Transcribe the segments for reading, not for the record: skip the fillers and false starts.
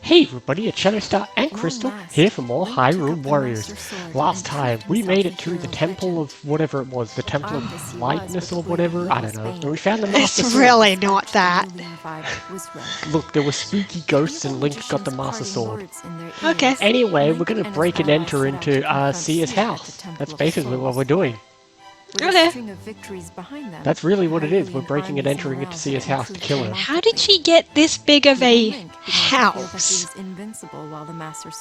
Hey everybody, it's Shadowstar and Crystal here for more Hyrule Warriors. Last time, we made it to the Temple of whatever it was, the Temple of Lightness or whatever, I don't know, and we found the Master It's Sword. really not that. Look, there were spooky ghosts and Link got the Master Sword. Okay. Anyway, we're gonna break and enter into Sia's house. That's basically what we're doing. Okay. That's really what it is, we're breaking and entering into Sia's house to kill her. How did she get this big of a house?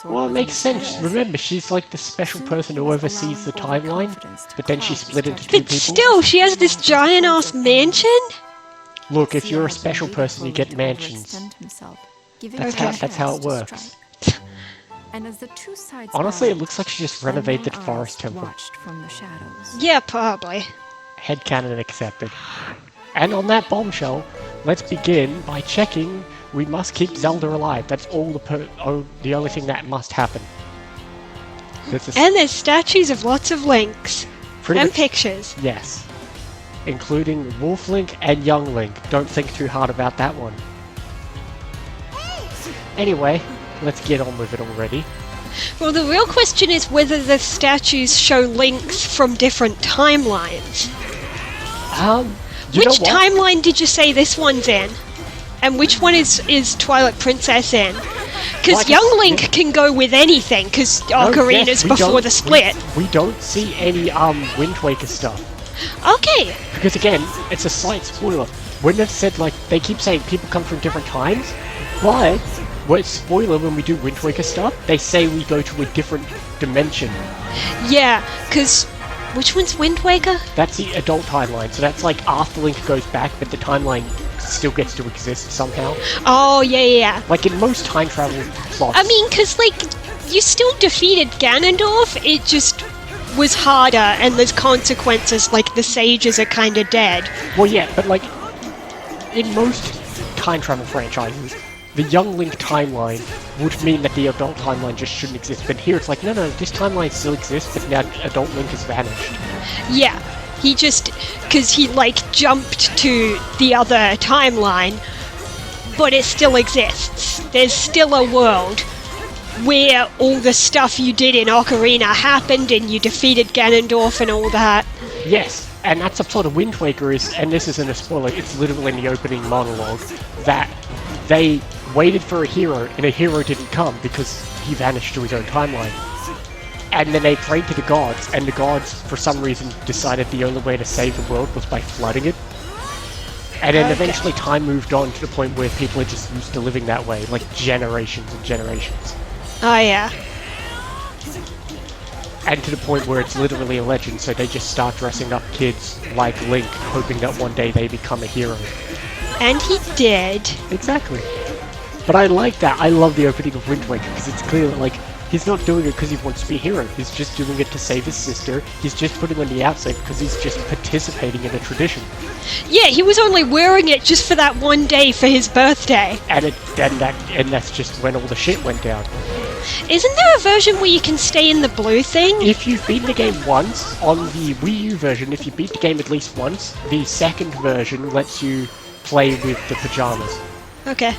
Well, it makes sense. Remember, she's like the special person who oversees the timeline, but then she split into two But people. still, she has this giant-ass mansion? Look, if you're a special person, you get mansions. That's how it works. Honestly, it looks like she just renovated the forest temple. Yeah, probably. Headcanon accepted. And on that bombshell, let's begin by checking we must keep Zelda alive. That's all the only thing that must happen. And there's statues of lots of Links. Pretty And much- pictures. Yes. Including Wolf Link and Young Link. Don't think too hard about that one. Anyway, let's get on with it already. Well, the real question is whether the statues show links from different timelines. You know Which what? timeline did you say this one's in? And which one is Twilight Princess in? Because Like Young it's- Link can go with anything, because No, Ocarina's yes, we before don't- the split. We don't see any Wind Waker stuff. Okay, Because again, it's a slight spoiler. When they've said, like, they keep saying people come from different times, but, spoiler, when we do Wind Waker stuff, they say we go to a different dimension. yeah, because which one's Wind Waker? That's the adult timeline, so that's like after Link goes back, but the timeline still gets to exist somehow. Oh, yeah. Like in most time travel plots. I mean, because, like, you still defeated Ganondorf, it just was harder, and there's consequences, like the sages are kind of dead. Well, yeah, but like, in most time travel franchises, the Young Link timeline would mean that the adult timeline just shouldn't exist. But here it's like, no, this timeline still exists, but now adult Link has vanished. Yeah, he just, because he, like, jumped to the other timeline, but it still exists. There's still a world where all the stuff you did in Ocarina happened and you defeated Ganondorf and all that. Yes, and that's the plot of Wind Waker is, and this isn't a spoiler, it's literally in the opening monologue, that they waited for a hero, and a hero didn't come because he vanished to his own timeline. And then they prayed to the gods, and the gods, for some reason, decided the only way to save the world was by flooding it. And then eventually time moved on to the point where people are just used to living that way, like generations and generations. Oh, yeah. And to the point where it's literally a legend, so they just start dressing up kids like Link, hoping that one day they become a hero. And he did. Exactly. But I like that. I love the opening of Wind Waker, because it's clear that, like, he's not doing it because he wants to be a hero. He's just doing it to save his sister. He's just putting on the outside because he's just participating in a tradition. Yeah, he was only wearing it just for that one day for his birthday. And that's just when all the shit went down. Isn't there a version where you can stay in the blue thing? If you've beaten the game once, on the Wii U version, if you beat the game at least once, the second version lets you play with the pajamas. Okay.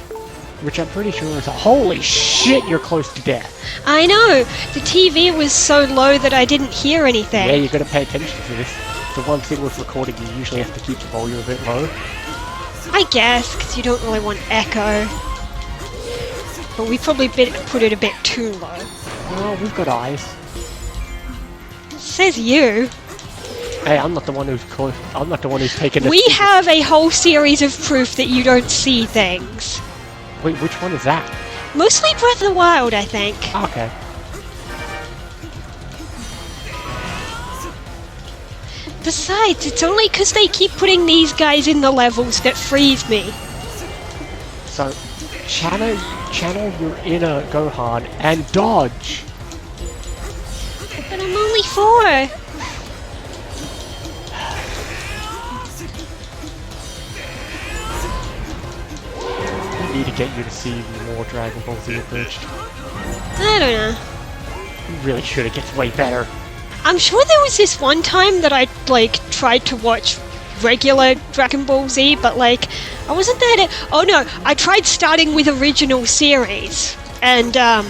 Which I'm pretty sure is holy shit, you're close to death. I know! The TV was so low that I didn't hear anything. Yeah, you gotta pay attention to this. The one thing with recording, you usually have to keep the volume a bit low. I guess, because you don't really want echo. But we probably put it a bit too low. Oh, we've got eyes. Says you. Hey, I'm not the one who's taken it. We have a whole series of proof that you don't see things. Wait, which one is that? Mostly Breath of the Wild, I think. Okay. Besides, it's only because they keep putting these guys in the levels that freeze me. So, channel your inner Gohan and dodge. But I'm only 4. I need to get you to see more Dragon Ball Z abridged. I don't know. You really should. It gets way better. I'm sure there was this one time that I, like, tried to watch regular Dragon Ball Z, but, like, I wasn't that... Oh no, I tried starting with original series, and I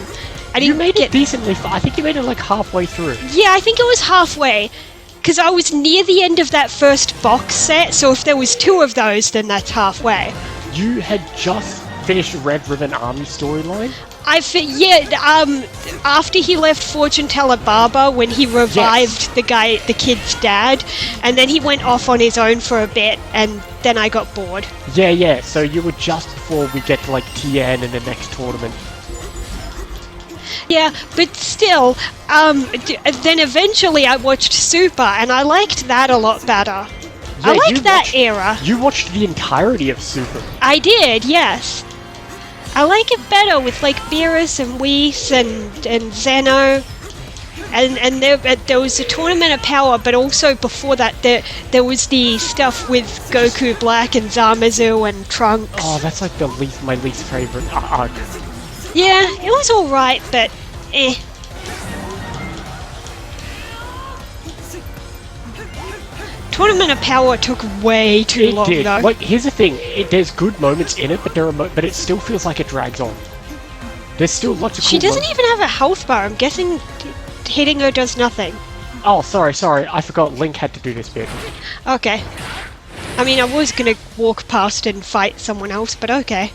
You didn't made get. it decently far. I think you made it like halfway through. Yeah, I think it was halfway. Because I was near the end of that first box set, so if there was 2 of those, then that's halfway. You had just finished Red Ribbon Army storyline. After he left Fortune Teller Barber, when he revived the kid's dad, and then he went off on his own for a bit, and then I got bored. Yeah, so you were just before we get to like TN in the next tournament. Yeah, but still, then eventually I watched Super, and I liked that a lot better. I liked that era. You watched the entirety of Super. I did, yes. I like it better with like Beerus and Whis and Zeno. And there was a Tournament of Power, but also before that there was the stuff with Goku Black and Zamasu and Trunks. Oh, that's like my least favorite arc. Yeah, it was alright, but eh. Tournament of Power took way too long, though. Like, here's the thing: there's good moments in it, but but it still feels like it drags on. There's still lots of. She doesn't even have a health bar. I'm guessing hitting her does nothing. Oh, sorry. I forgot Link had to do this bit. Okay. I mean, I was gonna walk past and fight someone else, but okay.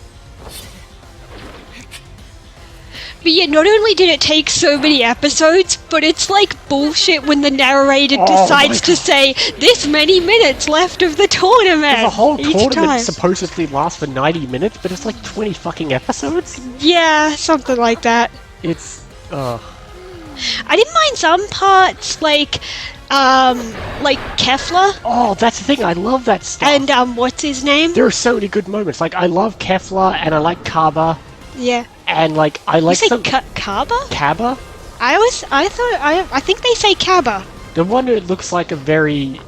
But yeah, not only did it take so many episodes, but it's like bullshit when the narrator decides to say, this many minutes left of the tournament! The whole tournament time. supposedly lasts for 90 minutes, but it's like 20 fucking episodes? Yeah, something like that. It's, I didn't mind some parts, like Kefla. Oh, that's the thing, I love that stuff. And, what's his name? There are so many good moments. Like, I love Kefla, and I like Kaba. Yeah. And like I like you say some Kaba? Kaba. I think they say Kaba. The one who looks like a very,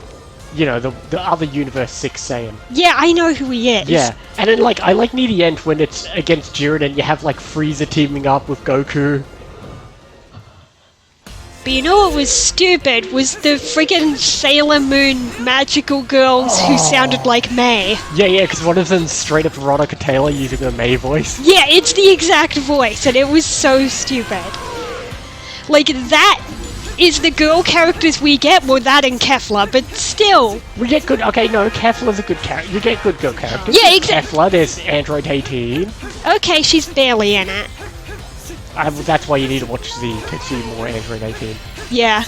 the other Universe 6 Saiyan. Yeah, I know who he is. Yeah, and then like I like near the end when it's against Jiren and you have like Frieza teaming up with Goku. But you know what was stupid was the friggin' Sailor Moon magical girls who sounded like May. Yeah, because one of them's straight up Veronica Taylor using her May voice. Yeah, it's the exact voice, and it was so stupid. Like, that is the girl characters we get, well, that and Kefla, but still. We get good, okay, no, Kefla's a good character. You get good girl characters. Yeah, exactly. Kefla, there's Android 18. Okay, she's barely in it. That's why you need to watch Z to see more Android 18. Yeah.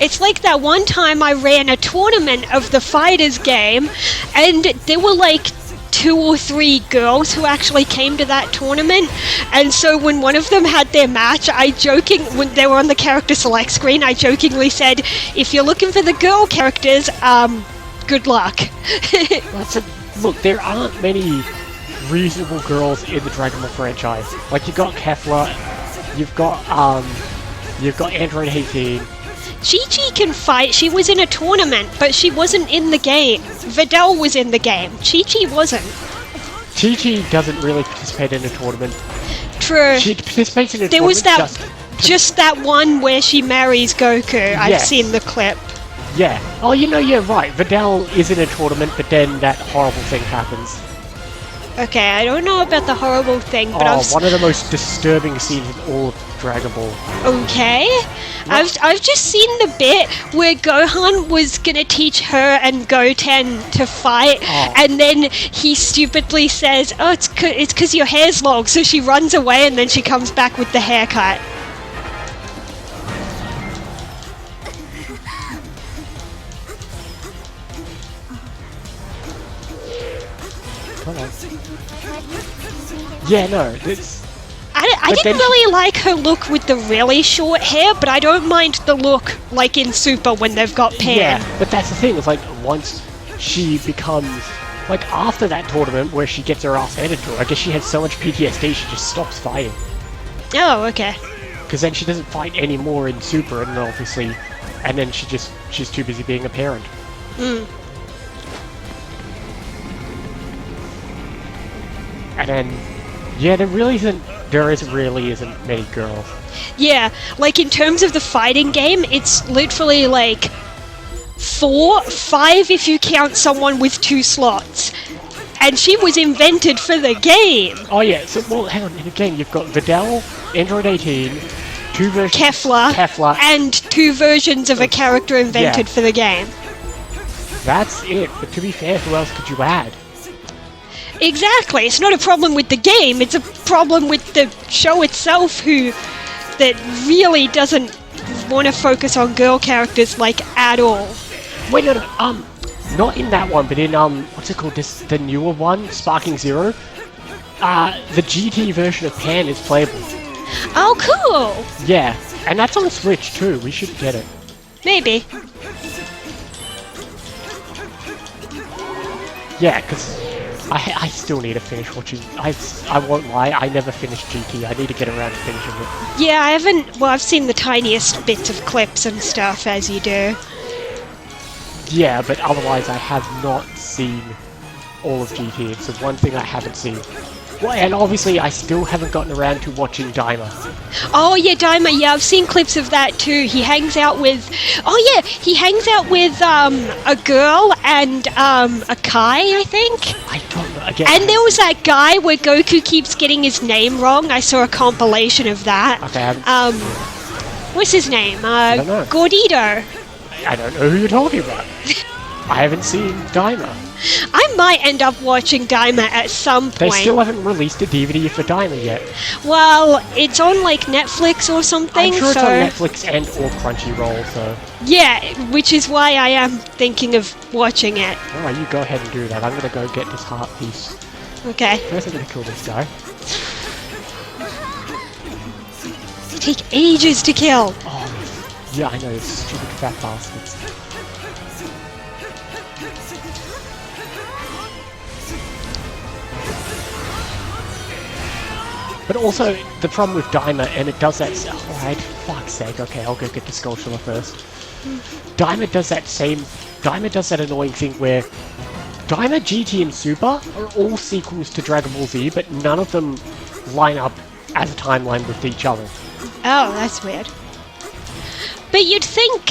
It's like that one time I ran a tournament of the Fighters game, and there were like 2 or 3 girls who actually came to that tournament, and so when one of them had their match, when they were on the character select screen, I jokingly said, if you're looking for the girl characters, good luck. Look, there aren't many reasonable girls in the Dragon Ball franchise. Like, you've got Kefla, you've got Android 18. Chi-Chi can fight. She was in a tournament, but she wasn't in the game. Videl was in the game. Chi-Chi wasn't. Chi-Chi doesn't really participate in a tournament. True. She participates in a there tournament. There was just that one where she marries Goku. I've seen the clip. Yeah. Oh, you're right. Videl is in a tournament, but then that horrible thing happens. Okay, I don't know about the horrible thing, but one of the most disturbing scenes in all of Dragon Ball. Okay. I've just seen the bit where Gohan was gonna teach her and Goten to fight, and then he stupidly says, "Oh, it's 'cause your hair's long." So she runs away, and then she comes back with the haircut. Come on. Yeah, no, it's... I didn't really like her look with the really short hair, but I don't mind the look like in Super when they've got Pan. Yeah, but that's the thing, it's like, once she becomes... Like, after that tournament where she gets her ass handed to her, I guess she had so much PTSD she just stops fighting. Oh, okay. Because then she doesn't fight anymore in Super, and then obviously... And then she's too busy being a parent. Mm. And then, yeah, there really isn't many girls. Yeah, like in terms of the fighting game, it's literally like 4, 5 if you count someone with 2 slots. and she was invented for the game. Oh yeah, so, well, hang on, in the game you've got Videl, Android 18, two versions... Kefla, and 2 versions of a character invented for the game. That's it, but to be fair, who else could you add? Exactly, it's not a problem with the game, it's a problem with the show itself that really doesn't want to focus on girl characters, like, at all. Wait, no, not in that one, but in, what's it called, the newer one, Sparking Zero, the GT version of Pan is playable. Oh, cool! Yeah, and that's on Switch too, we should get it. Maybe. Yeah, because I still need to finish watching, I won't lie, I never finished GT, I need to get around to finishing it. Yeah, I haven't, well, I've seen the tiniest bits of clips and stuff, as you do. Yeah, but otherwise I have not seen all of GT, it's the one thing I haven't seen. Well, and obviously I still haven't gotten around to watching Daima. Oh yeah, Daima, yeah, I've seen clips of that too. He hangs out with... Oh yeah, he hangs out with a girl and a Kai, I think? I don't know, again... And there was that guy where Goku keeps getting his name wrong. I saw a compilation of that. Okay, I haven't... What's his name? I don't know. Gordito. I don't know who you're talking about. I haven't seen Daima. I might end up watching Daima at some point. They still haven't released a DVD for Daima yet. Well, it's on like Netflix or something. I'm sure it's on Netflix and or Crunchyroll, so... Yeah, which is why I am thinking of watching it. Alright, you go ahead and do that. I'm gonna go get this heart piece. Okay. First I'm gonna kill this guy. They take ages to kill. Oh, yeah, I know, stupid fat bastards. But also, the problem with Daima, and it does that... Alright, fuck's sake, okay, I'll go get the Skulltula first. Daima does that annoying thing where... Daima, GT, and Super are all sequels to Dragon Ball Z, but none of them line up as a timeline with each other. Oh, that's weird. But you'd think...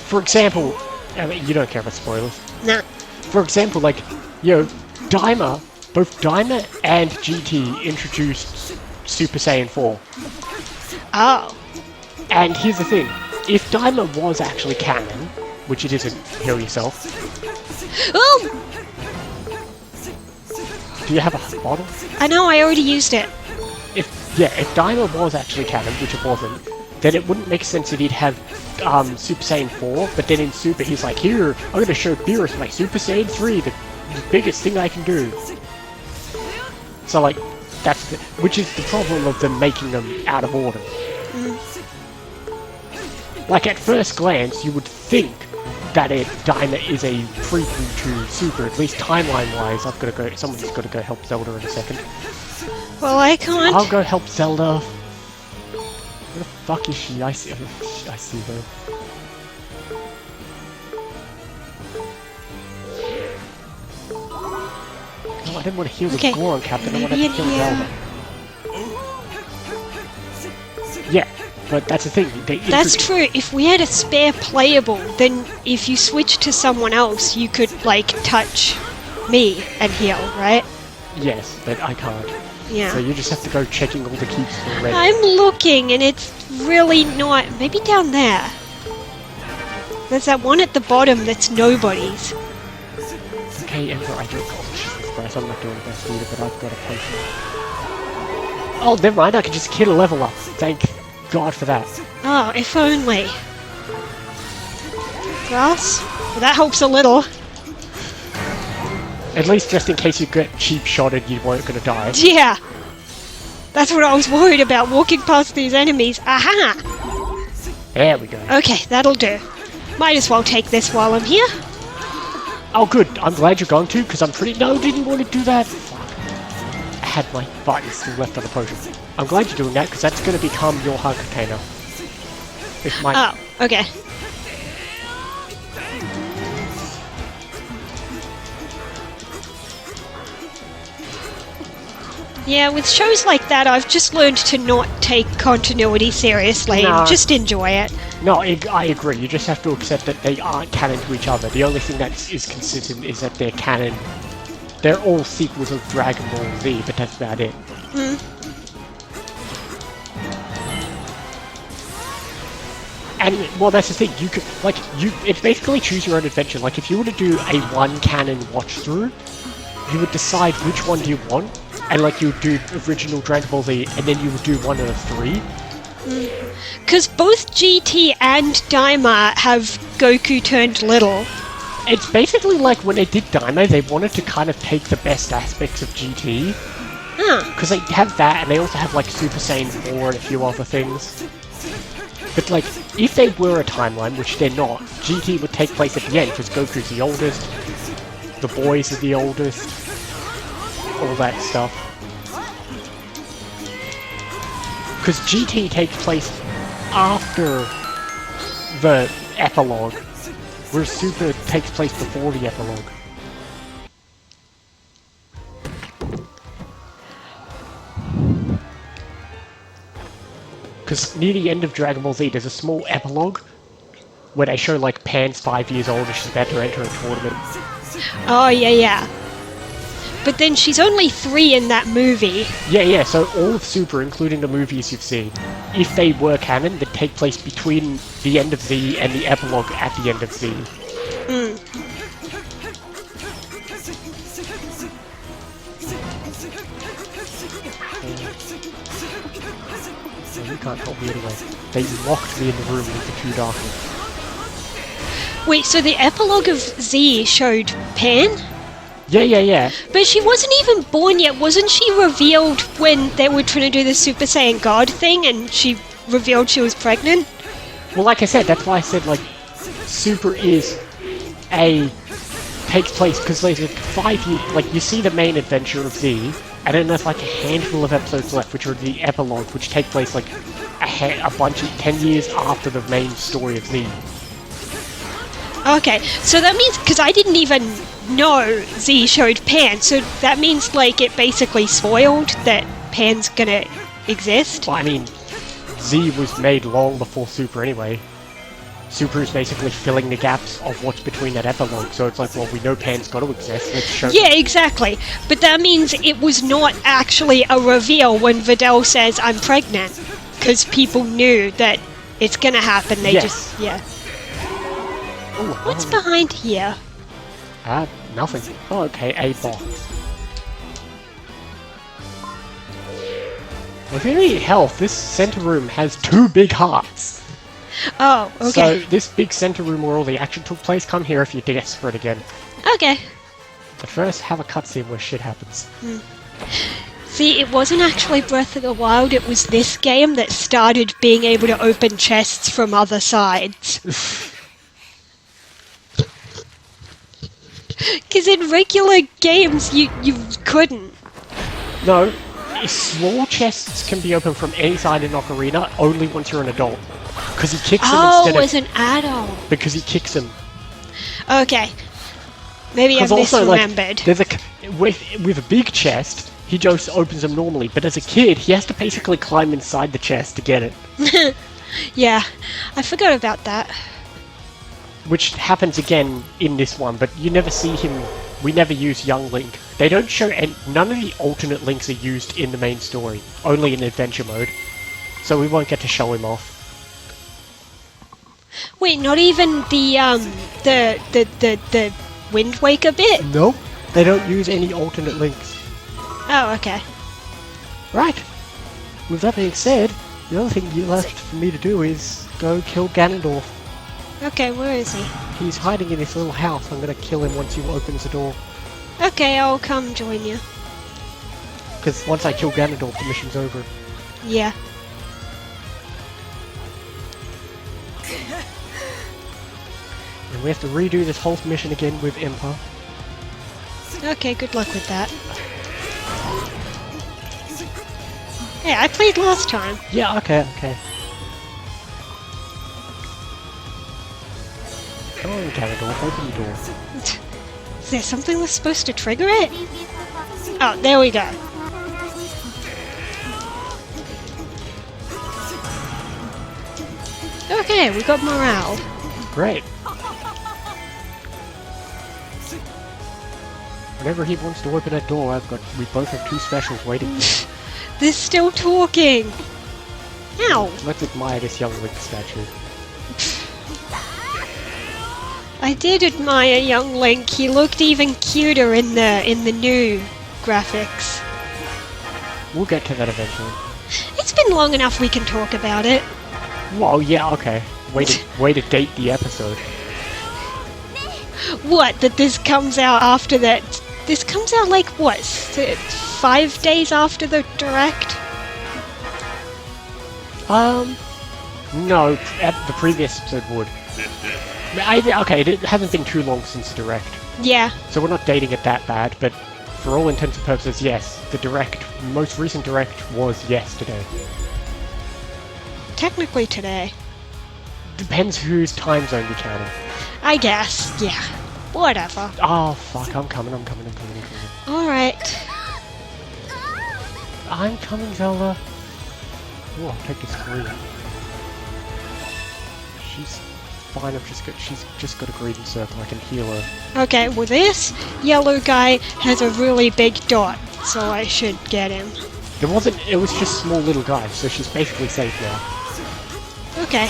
For example... I mean, you don't care about spoilers. Nah. For example, like, Daima... Both Daima and GT introduced Super Saiyan 4. Oh. And here's the thing. If Daima was actually canon, which it isn't, heal yourself. Oh! Do you have a bottle? I know, I already used it. If Daima was actually canon, which it wasn't, then it wouldn't make sense that he'd have Super Saiyan 4, but then in Super he's like, here, I'm gonna show Beerus my Super Saiyan 3, the biggest thing I can do. So, like, which is the problem of them making them out of order. Like, at first glance, you would think that Daima is a prequel to Super, at least timeline-wise. Someone's gotta go help Zelda in a second. Well, I can't. I'll go help Zelda. Where the fuck is she? I see her. No, I didn't want to heal the Goron Captain, I wanted to kill Zelda. Yeah, but that's the thing. That's true. If we had a spare playable, then if you switch to someone else, you could, like, touch me and heal, right? Yes, but I can't. Yeah. So you just have to go checking all the keeps already. I'm looking, and it's really not... Maybe down there. There's that one at the bottom that's nobody's. Okay, Emperor, I don't... Oh, Jesus Christ, I'm not doing the best either, but I've got a potion. Oh, never mind, I can just hit a level up. Thank God for that. Oh, if only. Grass? Well, that helps a little. At least just in case you get cheap shotted, you weren't gonna die. Yeah! That's what I was worried about, walking past these enemies. Aha! There we go. Okay, that'll do. Might as well take this while I'm here. Oh good, I'm glad you're going to, because I'm pretty... No, didn't want to do that. Fuck. I had my button still left on the potion. I'm glad you're doing that, because that's going to become your hug container. If my... Oh, okay. Yeah, with shows like that, I've just learned to not take continuity seriously and just enjoy it. No, I agree. You just have to accept that they aren't canon to each other. The only thing that is consistent is that they're canon they're all sequels of Dragon Ball Z, but that's about it. And, well, that's the thing, you could, like, it's basically choose your own adventure. Like, if you were to do a one-canon watch-through, you would decide which one do you want, and, like, you would do original Dragon Ball Z, and then you would do one of the three. Because both GT and Daima have Goku turned little. It's basically like when they did Daima, they wanted to kind of take the best aspects of GT. Because they have that, and they also have, like, Super Saiyan 4 and a few other things. But, like, if they were a timeline, which they're not, GT would take place at the end, because Goku's the oldest, the boys are the oldest, all that stuff. Because GT takes place after the epilogue, whereas Super takes place before the epilogue. Because near the end of Dragon Ball Z, there's a small epilogue where they show, like, Pan's 5 years old and she's about to enter a tournament. Oh, yeah. But then she's only 3 in that movie. Yeah, so all of Super, including the movies you've seen, if they were canon, they'd take place between the end of Z and the epilogue at the end of Z. You can't help me anyway. They locked me in the room with the 2 darkness. Wait, so the epilogue of Z showed Pan? Yeah. But she wasn't even born yet. Wasn't she revealed when they were trying to do the Super Saiyan God thing and she revealed she was pregnant? Well, like I said, that's why I said, like, Super is takes place, because there's like 5 years, like, you see the main adventure of Z, and then there's like a handful of episodes left, which are the epilogue, which take place like a bunch of 10 years after the main story of Z. Okay, so that means, because I didn't even know Z showed Pan, so that means, like, it basically spoiled that Pan's gonna exist? Well, I mean, Z was made long before Super anyway. Super is basically filling the gaps of what's between that epilogue, so it's like, well, we know Pan's got to exist, let's show... Yeah, exactly. But that means it was not actually a reveal when Videl says, I'm pregnant. Because people knew that it's gonna happen, they just... Yeah. Ooh, What's behind here? Nothing. Oh, okay, a box. With any health, this center room has 2 big hearts. Oh, okay. So, this big center room where all the action took place, come here if you're desperate again. Okay. But first, have a cutscene where shit happens. See, it wasn't actually Breath of the Wild, it was this game that started being able to open chests from other sides. Because in regular games, you couldn't. No, small chests can be opened from any side in Ocarina, only once you're an adult. Because he kicks him instead of... as an adult. Because he kicks him. Okay. Maybe I've misremembered. Like, with a big chest, he just opens them normally, but as a kid, he has to basically climb inside the chest to get it. Yeah, I forgot about that. Which happens again in this one, but you never see him... We never use young Link. They don't show... And none of the alternate Links are used in the main story. Only in adventure mode. So we won't get to show him off. Wait, not even the Wind Waker bit? Nope. They don't use any alternate Links. Oh, okay. Right. With that being said, the other thing you left for me to do is go kill Ganondorf. Okay, where is he? He's hiding in this little house. I'm gonna kill him once he opens the door. Okay, I'll come join you. Because once I kill Ganondorf, the mission's over. Yeah. And we have to redo this whole mission again with Impa. Okay, good luck with that. Yeah, I played last time. Yeah, okay. Come on, Ganondorf, open the door. Is there something that's supposed to trigger it? Oh, there we go. Okay, we got morale. Great. Whenever he wants to open that door, we both have two specials waiting for him. They're still talking. Ow. Let's admire this young Link statue. I did admire young Link. He looked even cuter in the new graphics. We'll get to that eventually. It's been long enough we can talk about it. Well, yeah, okay. Way to date the episode. What, that this comes out after that? This comes out like, what, 5 days after the Direct? No, the previous episode would. Okay, it hasn't been too long since the Direct. Yeah. So we're not dating it that bad, but for all intents and purposes, yes, the Direct, most recent Direct was yesterday. Technically today. Depends whose time zone you're counting. I guess, yeah. Whatever. Oh, fuck, I'm coming. Alright. I'm coming, Zelda. Oh, I'll take this green. She's fine, she's just got a green circle, I can heal her. Okay, well this yellow guy has a really big dot, so I should get him. It was just small little guys, so she's basically safe now. Okay.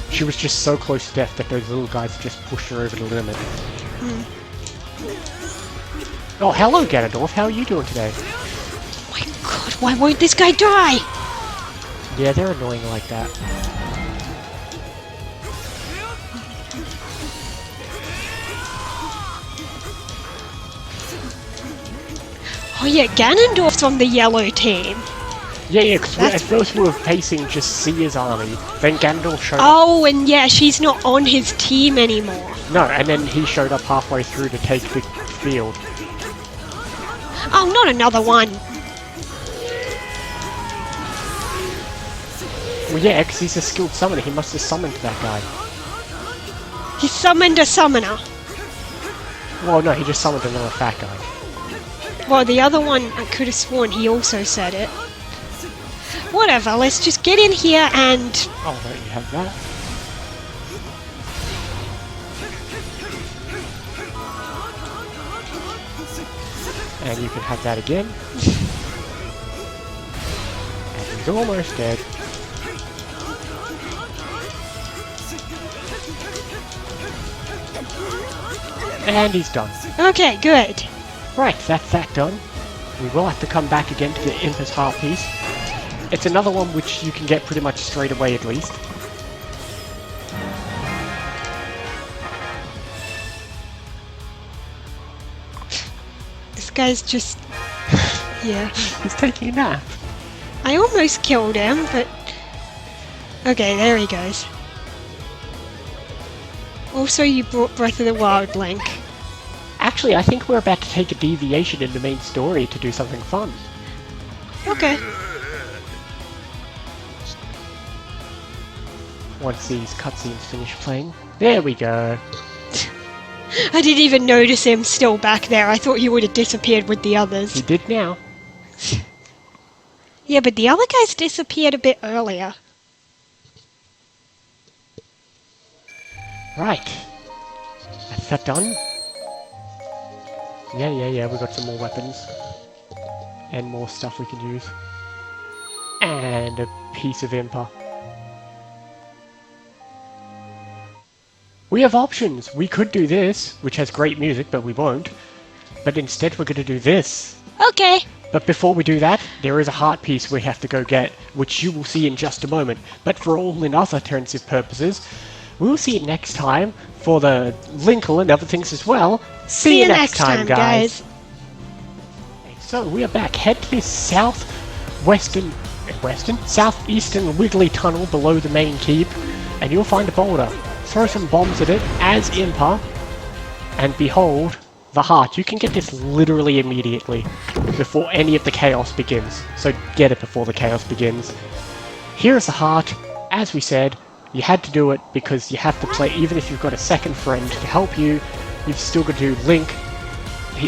She was just so close to death that those little guys just pushed her over the limit. Oh, hello Ganondorf, how are you doing today? Oh my god, why won't this guy die? Yeah, they're annoying like that. Oh yeah, Ganondorf's on the yellow team. Yeah, because at first we were facing just Sia's army, then Ganondorf showed up. Oh, and yeah, she's not on his team anymore. No, and then he showed up halfway through to take the field. Oh, not another one. Well, yeah, because he's a skilled summoner, he must have summoned that guy. He summoned a summoner. Well, no, he just summoned another fat guy. Well, the other one, I could have sworn he also said it. Whatever, let's just get in here and... Oh, there you have that. And you can have that again. And he's almost dead. And he's done. Okay, good. Right, that's that done. We will have to come back again to the Imper's Heart piece. It's another one which you can get pretty much straight away at least. This guy's just... yeah. He's taking a nap. I almost killed him, but... Okay, there he goes. Also, you brought Breath of the Wild, Link. Actually, I think we're about to take a deviation in the main story to do something fun. Okay. Once these cutscenes finish playing. There we go. I didn't even notice him still back there. I thought he would have disappeared with the others. He did now. Yeah, but the other guys disappeared a bit earlier. Right. That's that done. Yeah, we got some more weapons. And more stuff we can use. And a piece of Impa. We have options! We could do this, which has great music, but we won't. But instead we're going to do this. Okay. But before we do that, there is a heart piece we have to go get, which you will see in just a moment. But for all in other alternative purposes, we'll see it next time for the Linkle and other things as well. See you next time, guys. So we are back. Head to this southeastern wiggly tunnel below the main keep, and you'll find a boulder. Throw some bombs at it as Impa, and behold, the heart. You can get this literally immediately, before any of the chaos begins. So get it before the chaos begins. Here's the heart. As we said, you had to do it because you have to play, even if you've got a second friend to help you, you've still got to do Link.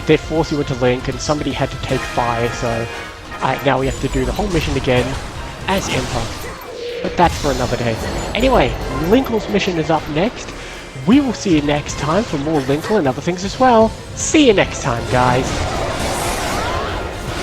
They force you into Link, and somebody had to take fire, so now we have to do the whole mission again as Impa. But that's for another day. Anyway, Linkle's mission is up next. We will see you next time for more Linkle and other things as well. See you next time, guys.